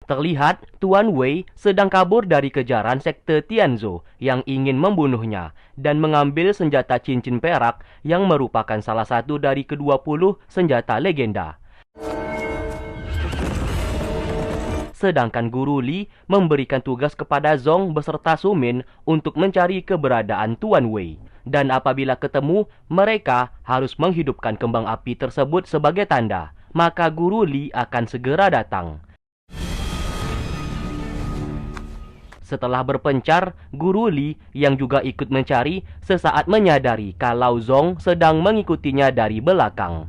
Terlihat Tuan Wei sedang kabur dari kejaran sekte Tianzhou yang ingin membunuhnya dan mengambil senjata cincin perak yang merupakan salah satu dari ke-20 senjata legenda. Sedangkan Guru Li memberikan tugas kepada Zong beserta Su Min untuk mencari keberadaan Tuan Wei. Dan apabila ketemu, mereka harus menghidupkan kembang api tersebut sebagai tanda. Maka Guru Li akan segera datang. Setelah berpencar, Guru Li yang juga ikut mencari sesaat menyadari kalau Zong sedang mengikutinya dari belakang.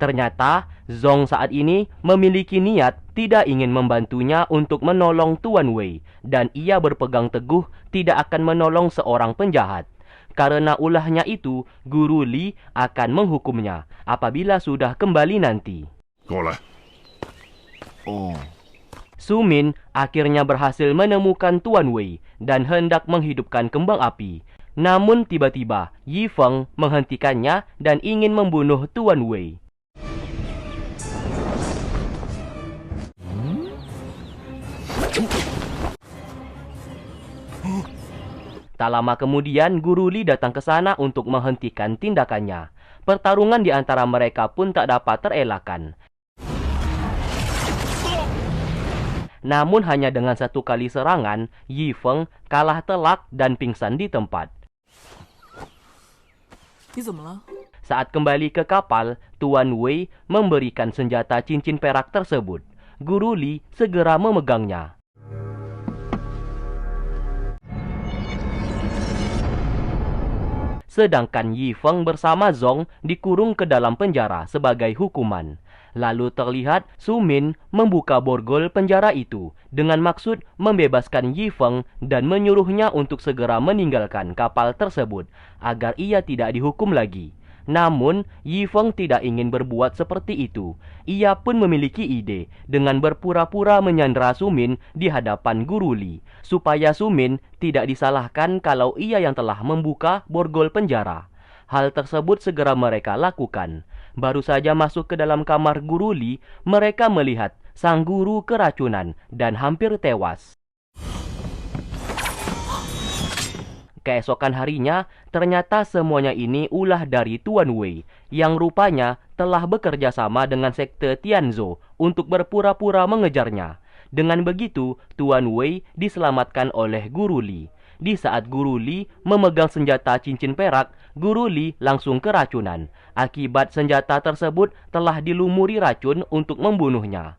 Ternyata Zong saat ini memiliki niat tidak ingin membantunya untuk menolong Tuan Wei, dan ia berpegang teguh tidak akan menolong seorang penjahat. Karena ulahnya itu, Guru Li akan menghukumnya apabila sudah kembali nanti. Su Min akhirnya berhasil menemukan Tuan Wei dan hendak menghidupkan kembang api. Namun tiba-tiba Yi Feng menghentikannya dan ingin membunuh Tuan Wei. Tak lama kemudian Guru Li datang ke sana untuk menghentikan tindakannya. Pertarungan di antara mereka pun tak dapat terelakkan. Namun hanya dengan satu kali serangan, Yi Feng kalah telak dan pingsan di tempat. Saat kembali ke kapal, Tuan Wei memberikan senjata cincin perak tersebut. Guru Li segera memegangnya. Sedangkan Yi Feng bersama Zong dikurung ke dalam penjara sebagai hukuman. Lalu terlihat Su Min membuka borgol penjara itu dengan maksud membebaskan Yi Feng dan menyuruhnya untuk segera meninggalkan kapal tersebut agar ia tidak dihukum lagi. Namun, Yi Feng tidak ingin berbuat seperti itu. Ia pun memiliki ide dengan berpura-pura menyandera Su Min di hadapan Guru Li, supaya Su Min tidak disalahkan kalau ia yang telah membuka borgol penjara. Hal tersebut segera mereka lakukan. Baru saja masuk ke dalam kamar Guru Li, mereka melihat sang guru keracunan dan hampir tewas. Keesokan harinya, ternyata semuanya ini ulah dari Tuan Wei, yang rupanya telah bekerja sama dengan sekte Tianzhou untuk berpura-pura mengejarnya. Dengan begitu, Tuan Wei diselamatkan oleh Guru Li. Di saat Guru Li memegang senjata cincin perak, Guru Li langsung keracunan. Akibat senjata tersebut telah dilumuri racun untuk membunuhnya.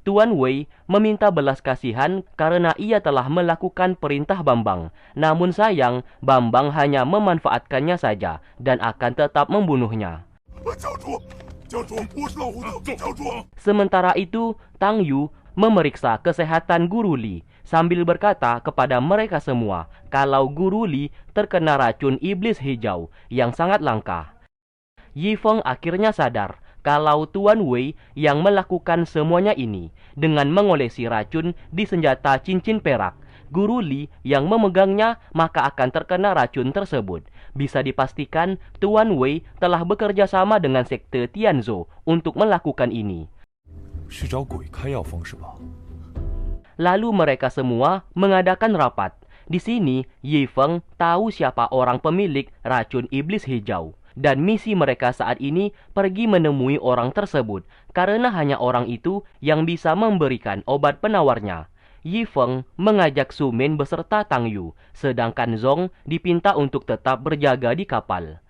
Tuan Wei meminta belas kasihan karena ia telah melakukan perintah Bambang. Namun sayang, Bambang hanya memanfaatkannya saja dan akan tetap membunuhnya. Sementara itu, Tang Yu memeriksa kesehatan Guru Li sambil berkata kepada mereka semua kalau Guru Li terkena racun iblis hijau yang sangat langka. Yi Feng akhirnya sadar kalau Tuan Wei yang melakukan semuanya ini dengan mengolesi racun di senjata cincin perak. Guru Li yang memegangnya maka akan terkena racun tersebut. Bisa dipastikan Tuan Wei telah bekerja sama dengan sekte Tianzhou untuk melakukan ini. Lalu mereka semua mengadakan rapat. Di sini Yi Feng tahu siapa orang pemilik racun iblis hijau. Dan misi mereka saat ini pergi menemui orang tersebut, karena hanya orang itu yang bisa memberikan obat penawarnya. Yi Feng mengajak Su Min beserta Tang Yu, sedangkan Zong dipinta untuk tetap berjaga di kapal.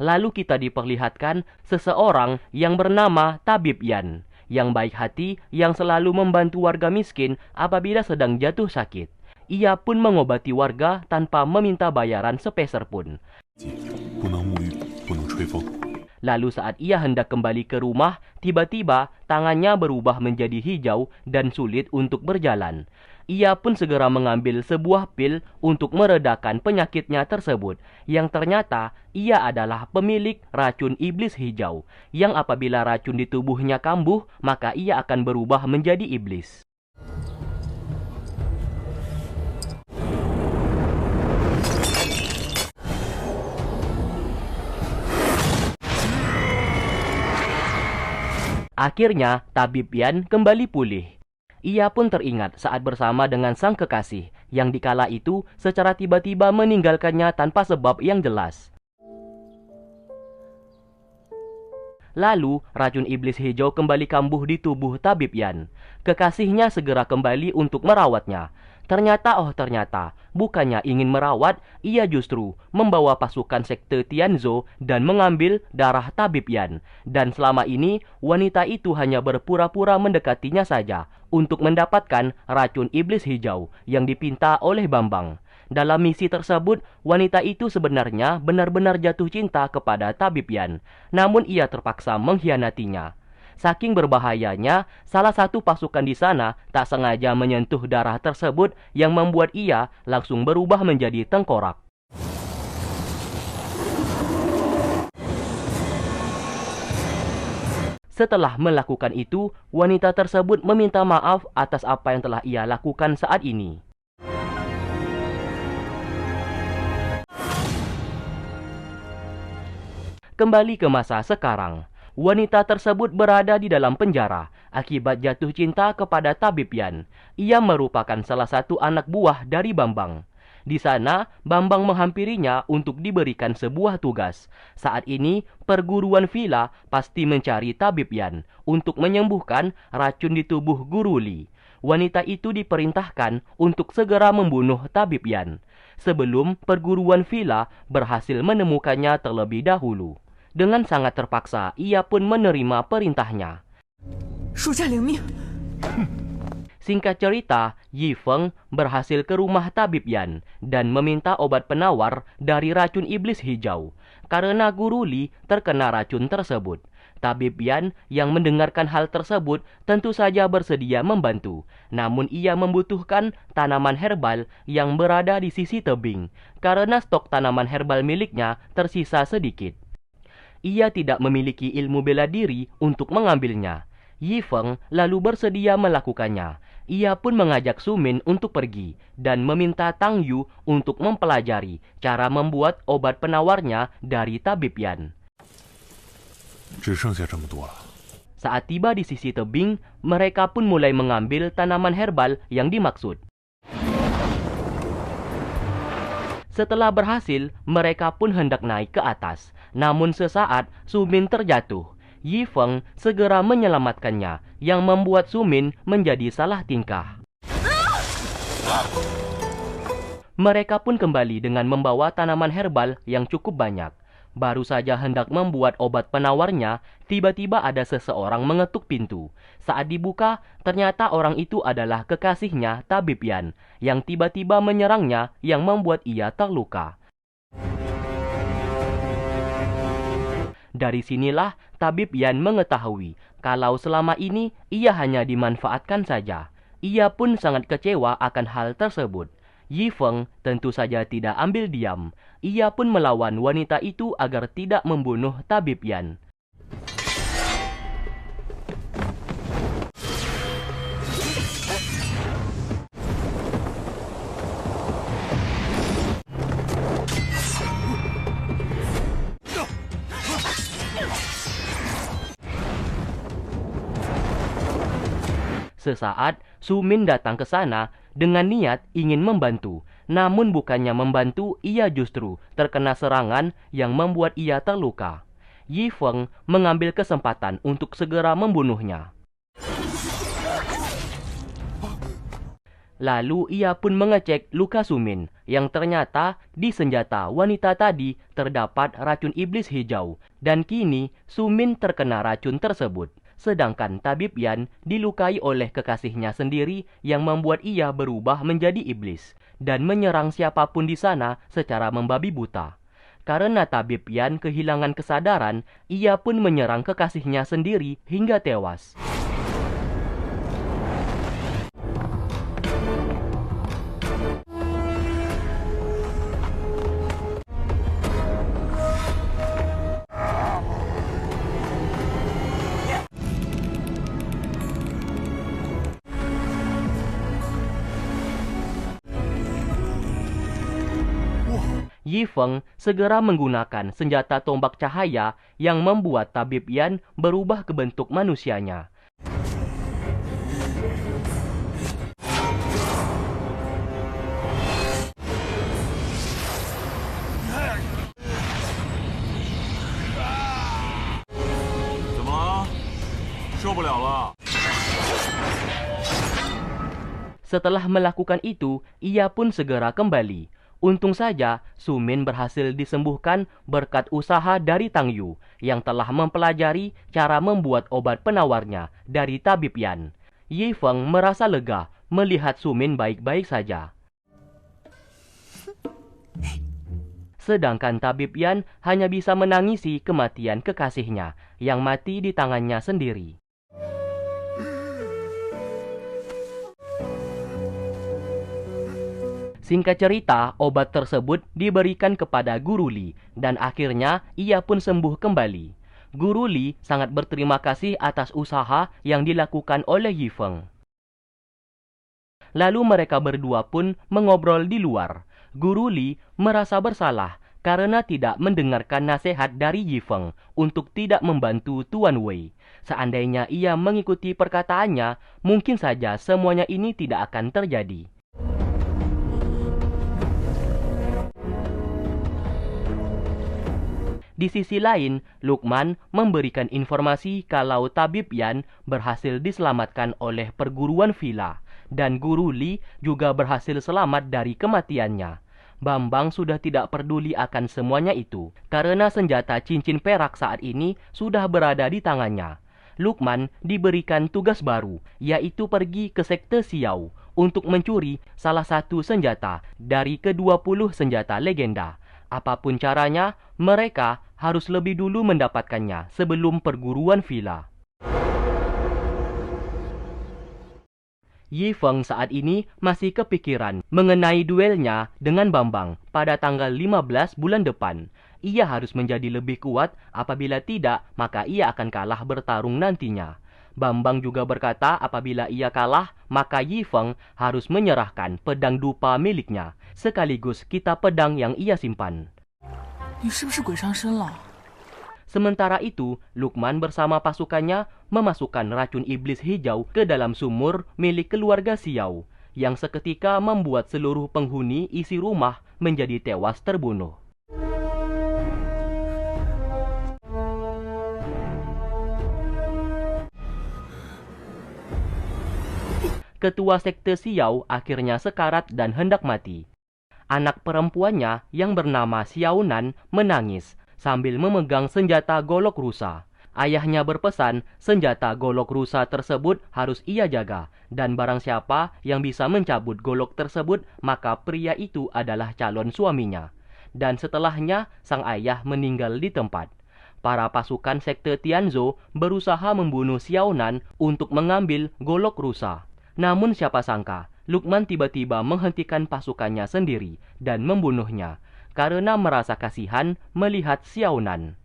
Lalu kita diperlihatkan seseorang yang bernama Tabib Yan, yang baik hati yang selalu membantu warga miskin apabila sedang jatuh sakit. Ia pun mengobati warga tanpa meminta bayaran sepeser pun. Lalu saat ia hendak kembali ke rumah, tiba-tiba tangannya berubah menjadi hijau dan sulit untuk berjalan. Ia pun segera mengambil sebuah pil untuk meredakan penyakitnya tersebut, yang ternyata ia adalah pemilik racun iblis hijau, yang apabila racun di tubuhnya kambuh, maka ia akan berubah menjadi iblis. Akhirnya, tabib Yan kembali pulih. Ia pun teringat saat bersama dengan sang kekasih, yang dikala itu secara tiba-tiba meninggalkannya tanpa sebab yang jelas. Lalu, racun iblis hijau kembali kambuh di tubuh tabib Yan. Kekasihnya segera kembali untuk merawatnya. Ternyata, bukannya ingin merawat, ia justru membawa pasukan sekte Tianzhou dan mengambil darah tabib Yan. Dan selama ini, wanita itu hanya berpura-pura mendekatinya saja untuk mendapatkan racun iblis hijau yang dipinta oleh Bambang. Dalam misi tersebut, wanita itu sebenarnya benar-benar jatuh cinta kepada tabib Yan, namun ia terpaksa mengkhianatinya. Saking berbahayanya, salah satu pasukan di sana tak sengaja menyentuh darah tersebut yang membuat ia langsung berubah menjadi tengkorak. Setelah melakukan itu, wanita tersebut meminta maaf atas apa yang telah ia lakukan saat ini. Kembali ke masa sekarang. Wanita tersebut berada di dalam penjara akibat jatuh cinta kepada tabib Yan. Ia merupakan salah satu anak buah dari Bambang. Di sana, Bambang menghampirinya untuk diberikan sebuah tugas. Saat ini, perguruan villa pasti mencari tabib Yan untuk menyembuhkan racun di tubuh Guru Li. Wanita itu diperintahkan untuk segera membunuh tabib Yan, sebelum perguruan villa berhasil menemukannya terlebih dahulu. Dengan sangat terpaksa, ia pun menerima perintahnya. Singkat cerita, Yi Feng berhasil ke rumah tabib Yan dan meminta obat penawar dari racun iblis hijau. Karena Guru Li terkena racun tersebut, tabib Yan yang mendengarkan hal tersebut tentu saja bersedia membantu. Namun ia membutuhkan tanaman herbal yang berada di sisi tebing, karena stok tanaman herbal miliknya tersisa sedikit. Ia tidak memiliki ilmu bela diri untuk mengambilnya. Yi Feng lalu bersedia melakukannya. Ia pun mengajak Su Min untuk pergi dan meminta Tang Yu untuk mempelajari cara membuat obat penawarnya dari tabib Yan. Saat tiba di sisi tebing, mereka pun mulai mengambil tanaman herbal yang dimaksud. Setelah berhasil, mereka pun hendak naik ke atas. Namun sesaat, Su Min terjatuh. Yi Feng segera menyelamatkannya, yang membuat Su Min menjadi salah tingkah. Mereka pun kembali dengan membawa tanaman herbal yang cukup banyak. Baru saja hendak membuat obat penawarnya, tiba-tiba ada seseorang mengetuk pintu. Saat dibuka, ternyata orang itu adalah kekasihnya tabib Yan, yang tiba-tiba menyerangnya yang membuat ia terluka. Dari sinilah tabib Yan mengetahui kalau selama ini ia hanya dimanfaatkan saja. Ia pun sangat kecewa akan hal tersebut. Yi Feng tentu saja tidak ambil diam. Ia pun melawan wanita itu agar tidak membunuh tabib Yan. Sesaat, Su Min datang ke sana dengan niat ingin membantu. Namun bukannya membantu, ia justru terkena serangan yang membuat ia terluka. Yi Feng mengambil kesempatan untuk segera membunuhnya. Lalu ia pun mengecek luka Su Min, yang ternyata di senjata wanita tadi terdapat racun iblis hijau. Dan kini Su Min terkena racun tersebut. Sedangkan tabib Yan dilukai oleh kekasihnya sendiri yang membuat ia berubah menjadi iblis dan menyerang siapapun di sana secara membabi buta. Karena tabib Yan kehilangan kesadaran, ia pun menyerang kekasihnya sendiri hingga tewas. Yi Feng segera menggunakan senjata tombak cahaya yang membuat Tabib Yan berubah ke bentuk manusianya. Setelah melakukan itu, ia pun segera kembali. Untung saja, Su Min berhasil disembuhkan berkat usaha dari Tang Yu yang telah mempelajari cara membuat obat penawarnya dari Tabib Yan. Yi Feng merasa lega melihat Su Min baik-baik saja. Sedangkan Tabib Yan hanya bisa menangisi kematian kekasihnya yang mati di tangannya sendiri. Singkat cerita, obat tersebut diberikan kepada Guru Li dan akhirnya ia pun sembuh kembali. Guru Li sangat berterima kasih atas usaha yang dilakukan oleh Yi Feng. Lalu mereka berdua pun mengobrol di luar. Guru Li merasa bersalah karena tidak mendengarkan nasihat dari Yi Feng untuk tidak membantu Tuan Wei. Seandainya ia mengikuti perkataannya, mungkin saja semuanya ini tidak akan terjadi. Di sisi lain, Lukman memberikan informasi kalau Tabib Yan berhasil diselamatkan oleh perguruan villa dan Guru Li juga berhasil selamat dari kematiannya. Bambang sudah tidak peduli akan semuanya itu karena senjata cincin perak saat ini sudah berada di tangannya. Lukman diberikan tugas baru, yaitu pergi ke sekte Xiao untuk mencuri salah satu senjata dari ke-20 senjata legenda. Apapun caranya, mereka harus lebih dulu mendapatkannya sebelum perguruan villa. Yi Feng saat ini masih kepikiran mengenai duelnya dengan Bambang pada tanggal 15 bulan depan. Ia harus menjadi lebih kuat, apabila tidak, maka ia akan kalah bertarung nantinya. Bambang juga berkata apabila ia kalah, maka Yi Feng harus menyerahkan pedang dupa miliknya, sekaligus kitab pedang yang ia simpan. Sementara itu, Lukman bersama pasukannya memasukkan racun iblis hijau ke dalam sumur milik keluarga Xiao, yang seketika membuat seluruh penghuni isi rumah menjadi tewas terbunuh. Ketua sekte Xiao akhirnya sekarat dan hendak mati. Anak perempuannya yang bernama Xiaonan menangis sambil memegang senjata golok rusa. Ayahnya berpesan senjata golok rusa tersebut harus ia jaga, dan barang siapa yang bisa mencabut golok tersebut, maka pria itu adalah calon suaminya. Dan setelahnya, sang ayah meninggal di tempat. Para pasukan sekte Tianzhou berusaha membunuh Xiaonan untuk mengambil golok rusa. Namun siapa sangka, Lukman tiba-tiba menghentikan pasukannya sendiri dan membunuhnya karena merasa kasihan melihat Xiaonan.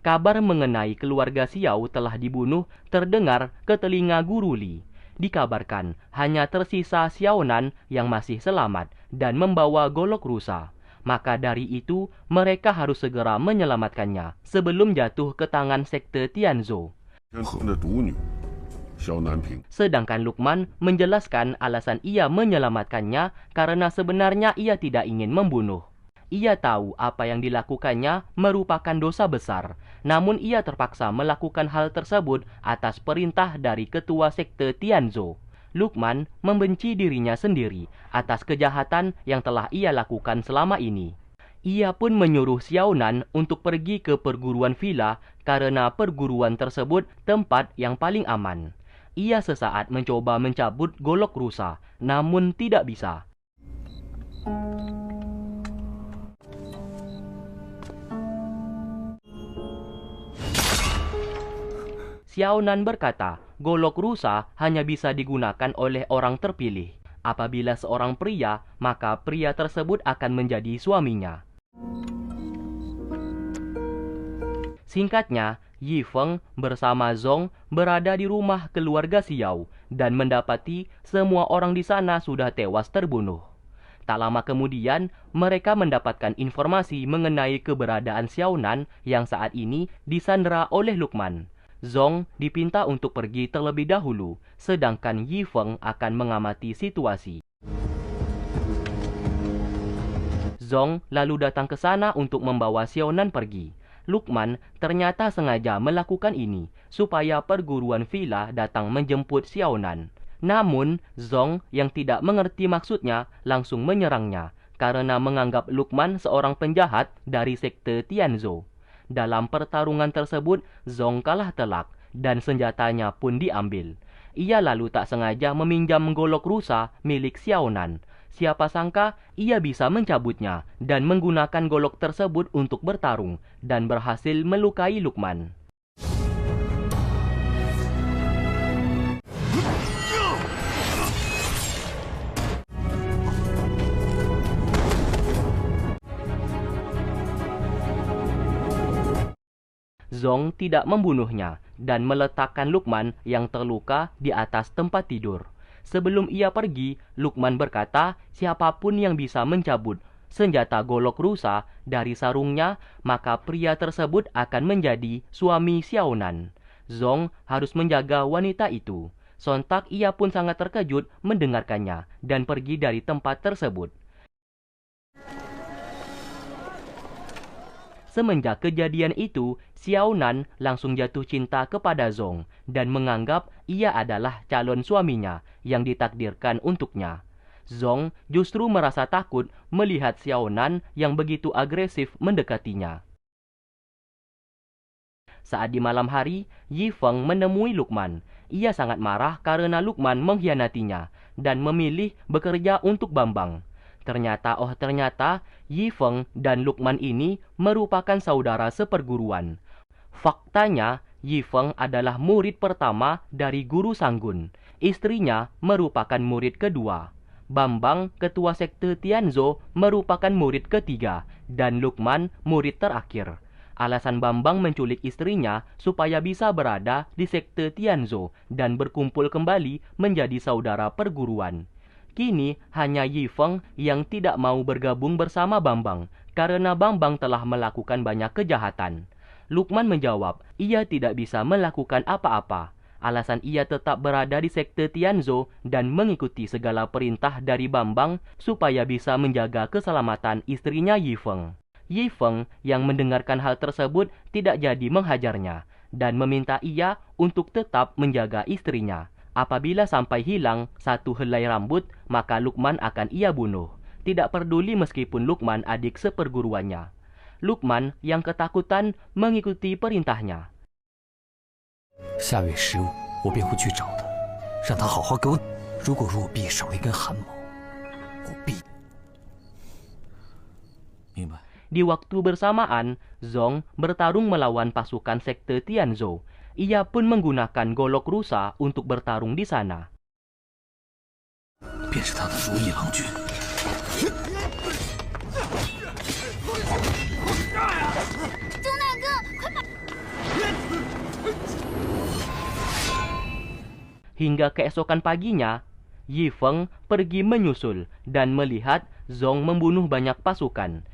Kabar mengenai keluarga Xiao telah dibunuh terdengar ke telinga Guru Li. Dikabarkan hanya tersisa Xiaonan yang masih selamat dan membawa golok rusa. Maka dari itu mereka harus segera menyelamatkannya sebelum jatuh ke tangan sekte Tianzhou. Sedangkan Lukman menjelaskan alasan ia menyelamatkannya karena sebenarnya ia tidak ingin membunuh. Ia tahu apa yang dilakukannya merupakan dosa besar, namun ia terpaksa melakukan hal tersebut atas perintah dari ketua sekte Tianzhou. Lukman membenci dirinya sendiri atas kejahatan yang telah ia lakukan selama ini. Ia pun menyuruh Xiaonan untuk pergi ke perguruan villa karena perguruan tersebut tempat yang paling aman. Ia sesaat mencoba mencabut golok rusa, namun tidak bisa. Xiaonan berkata, golok rusa hanya bisa digunakan oleh orang terpilih. Apabila seorang pria, maka pria tersebut akan menjadi suaminya. Singkatnya, Yi Feng bersama Zong berada di rumah keluarga Xiao dan mendapati semua orang di sana sudah tewas terbunuh. Tak lama kemudian, mereka mendapatkan informasi mengenai keberadaan Xiaonan yang saat ini disandera oleh Lukman. Zong dipinta untuk pergi terlebih dahulu, sedangkan Yi Feng akan mengamati situasi. Zong lalu datang ke sana untuk membawa Xiaonan pergi. Lukman ternyata sengaja melakukan ini supaya perguruan villa datang menjemput Xiaonan. Namun, Zong yang tidak mengerti maksudnya langsung menyerangnya karena menganggap Lukman seorang penjahat dari sekte Tianzhou. Dalam pertarungan tersebut, Zong kalah telak dan senjatanya pun diambil. Ia lalu tak sengaja meminjam golok rusa milik Xiaonan. Siapa sangka ia bisa mencabutnya dan menggunakan golok tersebut untuk bertarung dan berhasil melukai Lukman. Zong tidak membunuhnya dan meletakkan Lukman yang terluka di atas tempat tidur. Sebelum ia pergi, Lukman berkata, siapapun yang bisa mencabut senjata golok rusa dari sarungnya, maka pria tersebut akan menjadi suami Xiaonan. Zong harus menjaga wanita itu. Sontak ia pun sangat terkejut mendengarkannya dan pergi dari tempat tersebut. Semenjak kejadian itu, Xiaonan langsung jatuh cinta kepada Zong dan menganggap ia adalah calon suaminya yang ditakdirkan untuknya. Zong justru merasa takut melihat Xiaonan yang begitu agresif mendekatinya. Saat di malam hari, Yi Feng menemui Lukman. Ia sangat marah karena Lukman mengkhianatinya dan memilih bekerja untuk Bambang. Ternyata Yi Feng dan Lukman ini merupakan saudara seperguruan. Faktanya, Yi Feng adalah murid pertama dari Guru Sanggun. Istrinya merupakan murid kedua. Bambang, ketua sekte Tianzhou, merupakan murid ketiga, dan Lukman murid terakhir. Alasan Bambang menculik istrinya supaya bisa berada di sekte Tianzhou dan berkumpul kembali menjadi saudara perguruan. Kini hanya Yi Feng yang tidak mau bergabung bersama Bambang karena Bambang telah melakukan banyak kejahatan. Lukman menjawab, ia tidak bisa melakukan apa-apa. Alasan ia tetap berada di sekte Tianzhou dan mengikuti segala perintah dari Bambang supaya bisa menjaga keselamatan istrinya Yi Feng. Yi Feng yang mendengarkan hal tersebut tidak jadi menghajarnya dan meminta ia untuk tetap menjaga istrinya. Apabila sampai hilang satu helai rambut, maka Lukman akan ia bunuh. Tidak peduli meskipun Lukman adik seperguruannya. Lukman yang ketakutan mengikuti perintahnya. 下月15我便会去找他，让他好好给我。如果若壁少了一根汗毛，我必。明白。 Di waktu bersamaan, Zong bertarung melawan pasukan sekte Tianzhou. Ia pun menggunakan golok rusa untuk bertarung di sana. Hingga keesokan paginya, Yi Feng pergi menyusul dan melihat Zong membunuh banyak pasukan.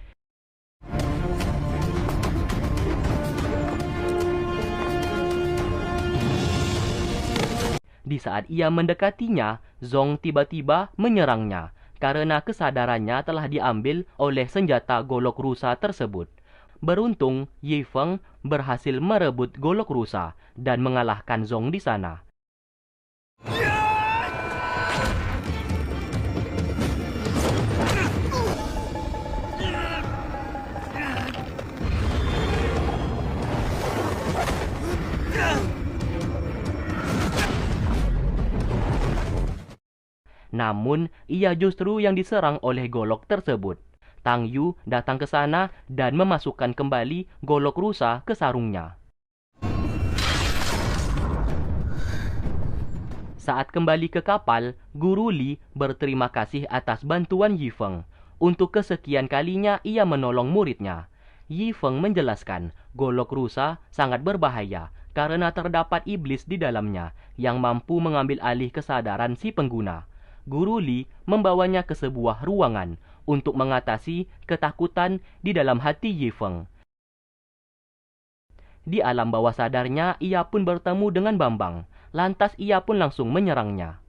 Di saat ia mendekatinya, Zong tiba-tiba menyerangnya karena kesadarannya telah diambil oleh senjata golok rusa tersebut. Beruntung, Yi Feng berhasil merebut golok rusa dan mengalahkan Zong di sana. Namun, ia justru yang diserang oleh golok tersebut. Tang Yu datang ke sana dan memasukkan kembali golok rusa ke sarungnya. Saat kembali ke kapal, Guru Li berterima kasih atas bantuan Yi Feng. Untuk kesekian kalinya ia menolong muridnya. Yi Feng menjelaskan, golok rusa sangat berbahaya karena terdapat iblis di dalamnya yang mampu mengambil alih kesadaran si pengguna. Guru Li membawanya ke sebuah ruangan untuk mengatasi ketakutan di dalam hati Yi Feng. Di alam bawah sadarnya, ia pun bertemu dengan Bambang. Lantas ia pun langsung menyerangnya.